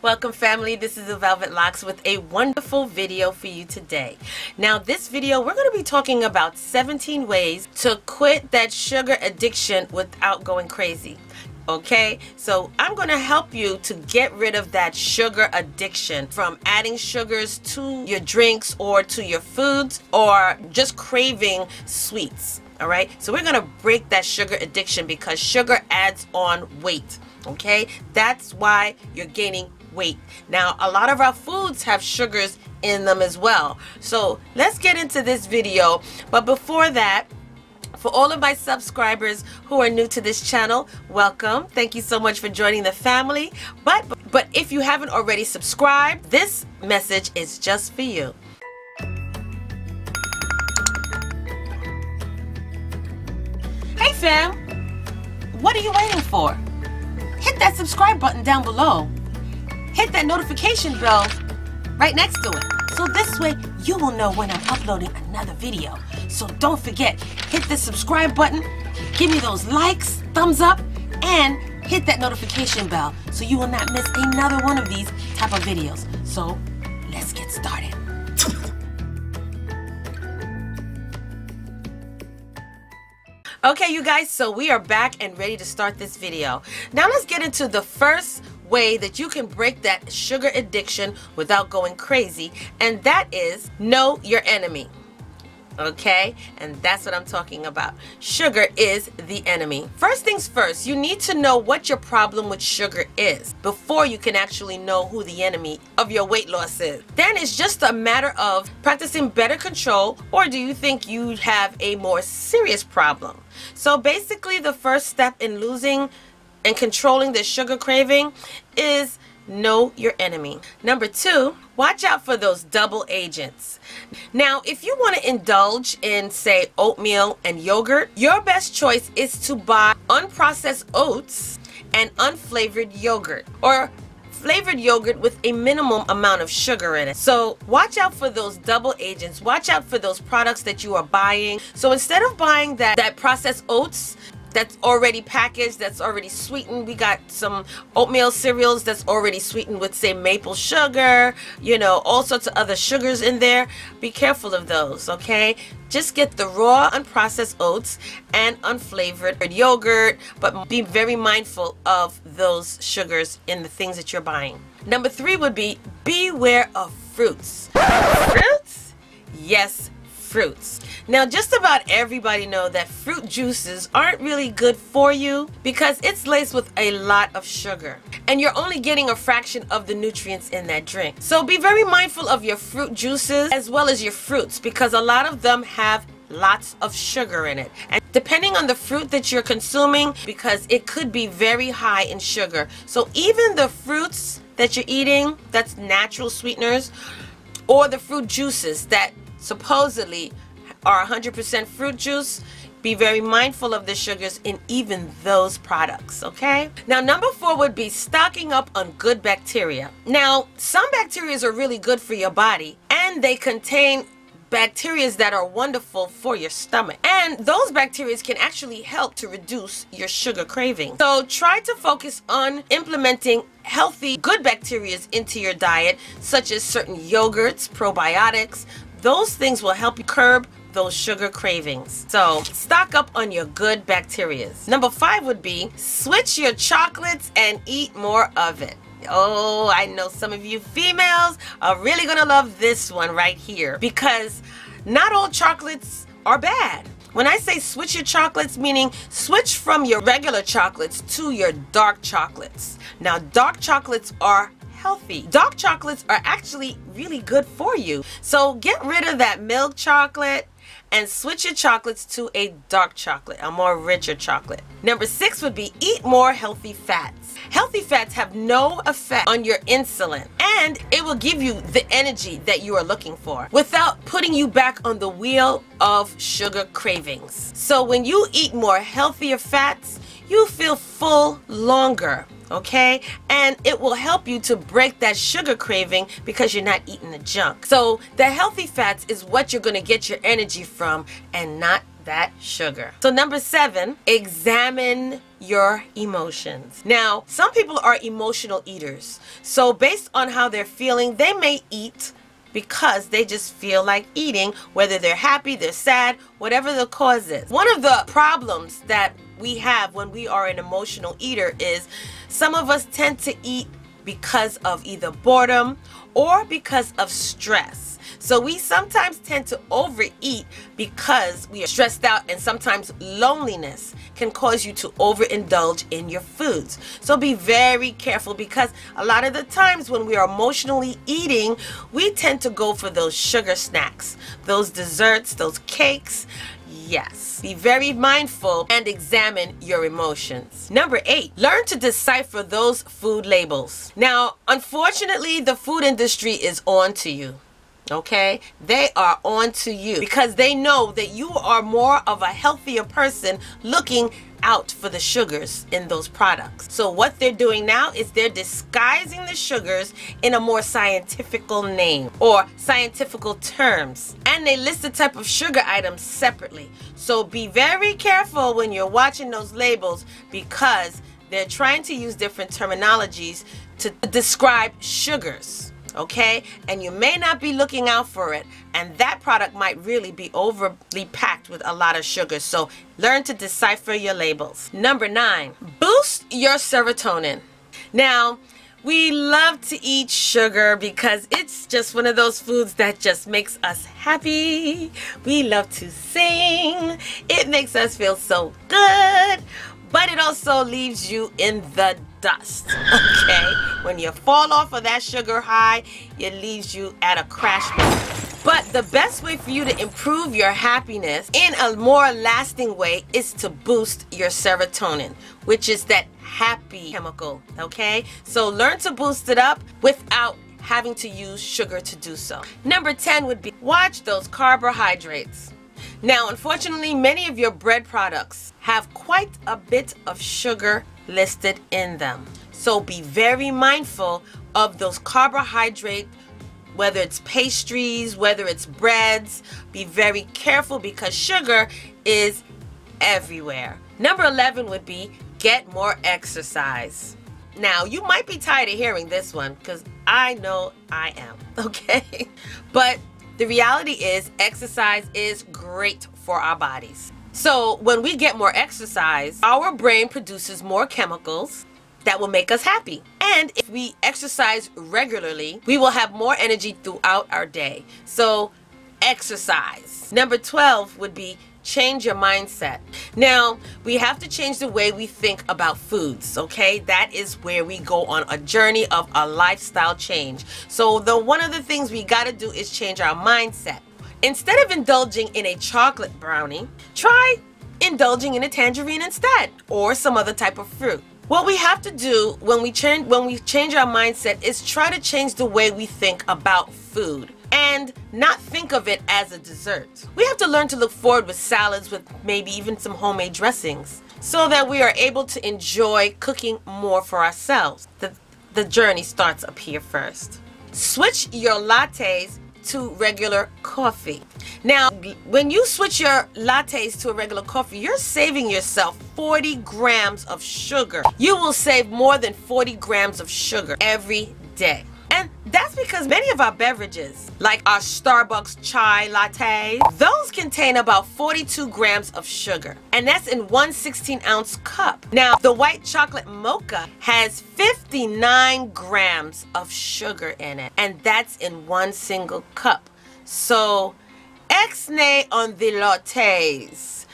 Welcome family, this is the Velvet Locks with a wonderful video for you today. Now this video we're going to be talking about 17 ways to quit that sugar addiction without going crazy. Okay, so I'm going to help you to get rid of that sugar addiction from adding sugars to your drinks or to your foods or just craving sweets. All right, so we're going to break that sugar addiction because sugar adds on weight. Okay, that's why you're gaining weight. Now, a lot of our foods have sugars in them as well. So let's get into this video. But before that, for all of my subscribers who are new to this channel, welcome. Thank you so much for joining the family. But if you haven't already subscribed, this message is just for you. Hey fam, what are you waiting for? Hit that subscribe button down below. Hit that notification bell right next to it. So this way you will know when I'm uploading another video. So don't forget, hit the subscribe button, give me those likes, thumbs up, and hit that notification bell so you will not miss another one of these type of videos. So let's get started. Okay, you guys, so we are back and ready to start this video. Now let's get into the first way that you can break that sugar addiction without going crazy, and that is know your enemy. Okay, and that's what I'm talking about. Sugar is the enemy. First things first, you need to know what your problem with sugar is before you can actually know who the enemy of your weight loss is. Then it's just a matter of practicing better control, or do you think you have a more serious problem? So basically the first step in losing and controlling the sugar craving is know your enemy. Number two, watch out for those double agents. Now, if you want to indulge in, say, oatmeal and yogurt, your best choice is to buy unprocessed oats and unflavored yogurt, or flavored yogurt with a minimum amount of sugar in it. So watch out for those double agents. Watch out for those products that you are buying. So instead of buying that processed oats that's already packaged, that's already sweetened, we got some oatmeal cereals that's already sweetened with, say, maple sugar, you know, all sorts of other sugars in there. Be careful of those, okay? Just get the raw unprocessed oats and unflavored yogurt, but be very mindful of those sugars in the things that you're buying. Number three would be beware of fruits. Fruits? Yes, fruits. Now, just about everybody know that fruit juices aren't really good for you because it's laced with a lot of sugar, and you're only getting a fraction of the nutrients in that drink. So be very mindful of your fruit juices as well as your fruits, because a lot of them have lots of sugar in it. And depending on the fruit that you're consuming, because it could be very high in sugar. So even the fruits that you're eating, that's natural sweeteners, or the fruit juices that supposedly are 100% fruit juice, be very mindful of the sugars in even those products, okay? Now, number four would be stocking up on good bacteria. Now, some bacteria are really good for your body, and they contain bacteria that are wonderful for your stomach, and those bacteria can actually help to reduce your sugar craving. So try to focus on implementing healthy, good bacteria into your diet, such as certain yogurts, probiotics. Those things will help you curb those sugar cravings. So stock up on your good bacteria. Number five would be switch your chocolates and eat more of it. Oh, I know some of you females are really gonna love this one right here, because not all chocolates are bad. When I say switch your chocolates, meaning switch from your regular chocolates to your dark chocolates. Now, dark chocolates are healthy. Dark chocolates are actually really good for you. So get rid of that milk chocolate and switch your chocolates to a dark chocolate, a more richer chocolate. Number six would be eat more healthy fats. Healthy fats have no effect on your insulin, and it will give you the energy that you are looking for without putting you back on the wheel of sugar cravings. So when you eat more healthier fats, you feel full longer. Okay, and it will help you to break that sugar craving because you're not eating the junk. So the healthy fats is what you're going to get your energy from, and not that sugar. So number 7, examine your emotions. Now, some people are emotional eaters. So based on how they're feeling, they may eat because they just feel like eating, whether they're happy, they're sad, whatever the cause is. One of the problems that we have when we are an emotional eater is some of us tend to eat because of either boredom or because of stress. So we sometimes tend to overeat because we are stressed out, and sometimes loneliness can cause you to overindulge in your foods. So be very careful, because a lot of the times when we are emotionally eating, we tend to go for those sugar snacks, those desserts, those cakes. Yes, be very mindful and examine your emotions. Number 8, learn to decipher those food labels. Now, unfortunately, the food industry is on to you. Okay, they are on to you because they know that you are more of a healthier person looking out for the sugars in those products. So what they're doing now is they're disguising the sugars in a more scientifical name or scientifical terms, and they list the type of sugar items separately. So be very careful when you're watching those labels, because they're trying to use different terminologies to describe sugars. Okay, and you may not be looking out for it, and that product might really be overly packed with a lot of sugar. So learn to decipher your labels. Number 9, boost your serotonin. Now, we love to eat sugar because it's just one of those foods that just makes us happy. We love to sing. It makes us feel so good, but it also leaves you in the dust. Okay, when you fall off of that sugar high, it leaves you at a crash point. But the best way for you to improve your happiness in a more lasting way is to boost your serotonin, which is that happy chemical. Okay, so learn to boost it up without having to use sugar to do so. Number 10 would be watch those carbohydrates. Now, unfortunately, many of your bread products have quite a bit of sugar listed in them. So be very mindful of those carbohydrates, whether it's pastries, whether it's breads. Be very careful because sugar is everywhere. Number 11 would be get more exercise. Now, you might be tired of hearing this one because I know I am, okay? But the reality is exercise is great for our bodies. So when we get more exercise, our brain produces more chemicals that will make us happy. And if we exercise regularly, we will have more energy throughout our day. So exercise. Number 12 would be change your mindset. Now, we have to change the way we think about foods, okay? That is where we go on a journey of a lifestyle change. So one of the things we got to do is change our mindset. Instead of indulging in a chocolate brownie, try indulging in a tangerine instead, or some other type of fruit. What we have to do when we change our mindset is try to change the way we think about food and not think of it as a dessert. We have to learn to look forward with salads, with maybe even some homemade dressings, so that we are able to enjoy cooking more for ourselves. The journey starts up here first. Switch your lattes to regular coffee. Now, when you switch your lattes to a regular coffee, you're saving yourself 40 grams of sugar. You will save more than 40 grams of sugar every day. And that's because many of our beverages, like our Starbucks chai latte, those contain about 42 grams of sugar. And that's in one 16-ounce cup. Now, the white chocolate mocha has 59 grams of sugar in it. And that's in one single cup. So, ex-nay on the lattes.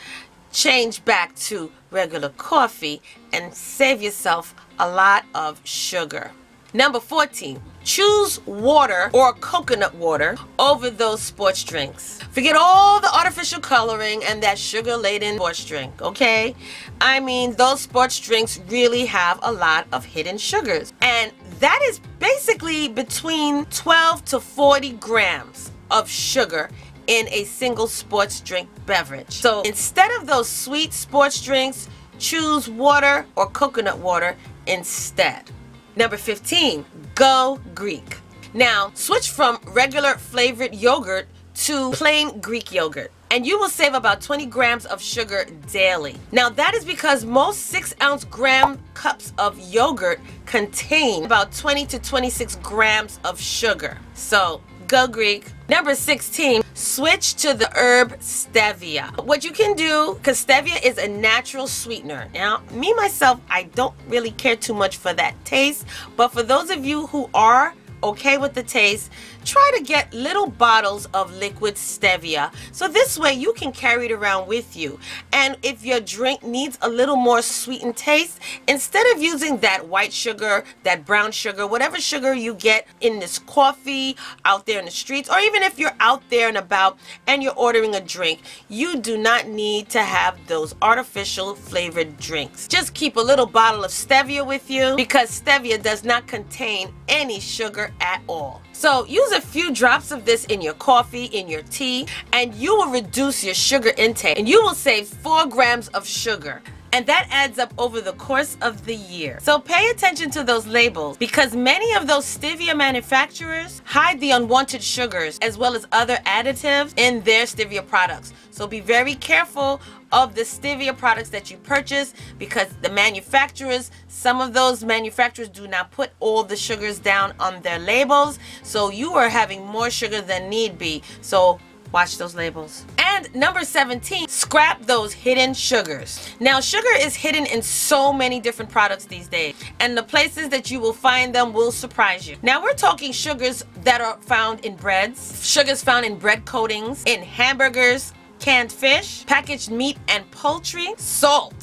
Change back to regular coffee and save yourself a lot of sugar. Number 14, choose water or coconut water over those sports drinks. Forget all the artificial coloring and that sugar-laden sports drink, okay? I mean, those sports drinks really have a lot of hidden sugars. And that is basically between 12 to 40 grams of sugar in a single sports drink beverage. So instead of those sweet sports drinks, choose water or coconut water instead. Number 15, go Greek. Now, switch from regular flavored yogurt to plain Greek yogurt. and you will save about 20 grams of sugar daily. Now that is because most 6-ounce gram cups of yogurt contain about 20 to 26 grams of sugar. So go Greek. Number 16, switch to the herb Stevia. What you can do, because Stevia is a natural sweetener. Now, me myself, I don't really care too much for that taste, but for those of you who are okay with the taste, try to get little bottles of liquid Stevia, so this way you can carry it around with you. And if your drink needs a little more sweetened taste, instead of using that white sugar, that brown sugar, whatever sugar you get in this coffee out there in the streets, or even if you're out there and about and you're ordering a drink, you do not need to have those artificial flavored drinks. Just keep a little bottle of Stevia with you, because Stevia does not contain any sugar at all. So use a few drops of this in your coffee, in your tea, and you will reduce your sugar intake, and you will save 4 grams of sugar. And that adds up over the course of the year. So pay attention to those labels, because many of those Stevia manufacturers hide the unwanted sugars as well as other additives in their Stevia products. So be very careful of the Stevia products that you purchase, because the manufacturers, some of those manufacturers do not put all the sugars down on their labels. So you are having more sugar than need be. So watch those labels. And number 17, scrap those hidden sugars. Now, sugar is hidden in so many different products these days, and the places that you will find them will surprise you. Now, we're talking sugars that are found in breads, sugars found in bread coatings, in hamburgers, canned fish, packaged meat and poultry, salt.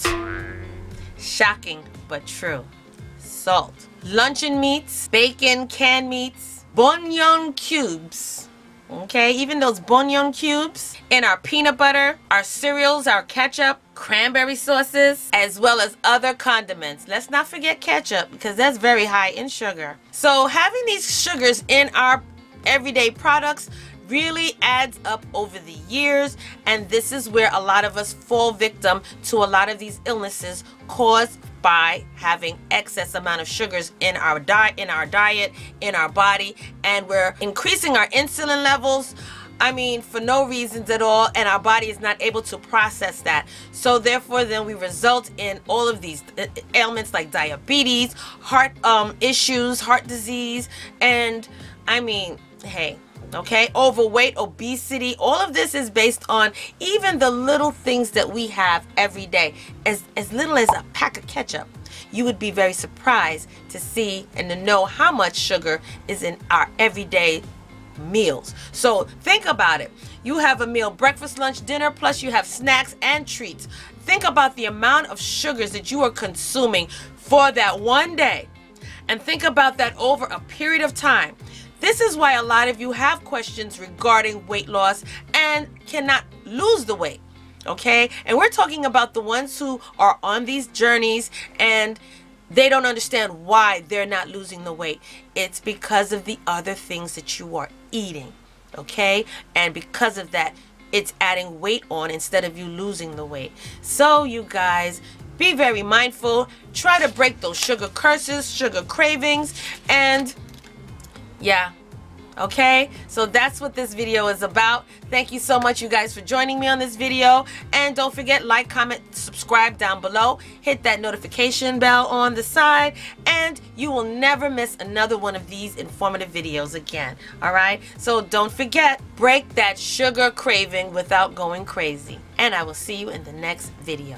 Shocking, but true. Salt. Luncheon meats, bacon, canned meats, bouillon cubes. Okay, even those bouillon cubes in our peanut butter, our cereals, our ketchup, cranberry sauces, as well as other condiments. Let's not forget ketchup, because that's very high in sugar. So having these sugars in our everyday products really adds up over the years, and this is where a lot of us fall victim to a lot of these illnesses caused by having excess amount of sugars in our diet, in our body, and we're increasing our insulin levels, I mean, for no reasons at all, and our body is not able to process that. So therefore, then we result in all of these ailments like diabetes, heart issues, heart disease, and I mean, hey, okay, overweight, obesity, all of this is based on even the little things that we have every day. As little as a pack of ketchup. You would be very surprised to see and to know how much sugar is in our everyday meals. So think about it. You have a meal, breakfast, lunch, dinner, plus you have snacks and treats. Think about the amount of sugars that you are consuming for that one day, and think about that over a period of time. This is why a lot of you have questions regarding weight loss and cannot lose the weight, okay? And we're talking about the ones who are on these journeys and they don't understand why they're not losing the weight. It's because of the other things that you are eating, okay? And because of that, it's adding weight on instead of you losing the weight. So you guys, be very mindful. Try to break those sugar curses, sugar cravings, and yeah, okay, so that's what this video is about. Thank you so much, you guys, for joining me on this video, and don't forget, like, comment, subscribe down below, hit that notification bell on the side, and you will never miss another one of these informative videos again. All right, so don't forget, break that sugar craving without going crazy, and I will see you in the next video.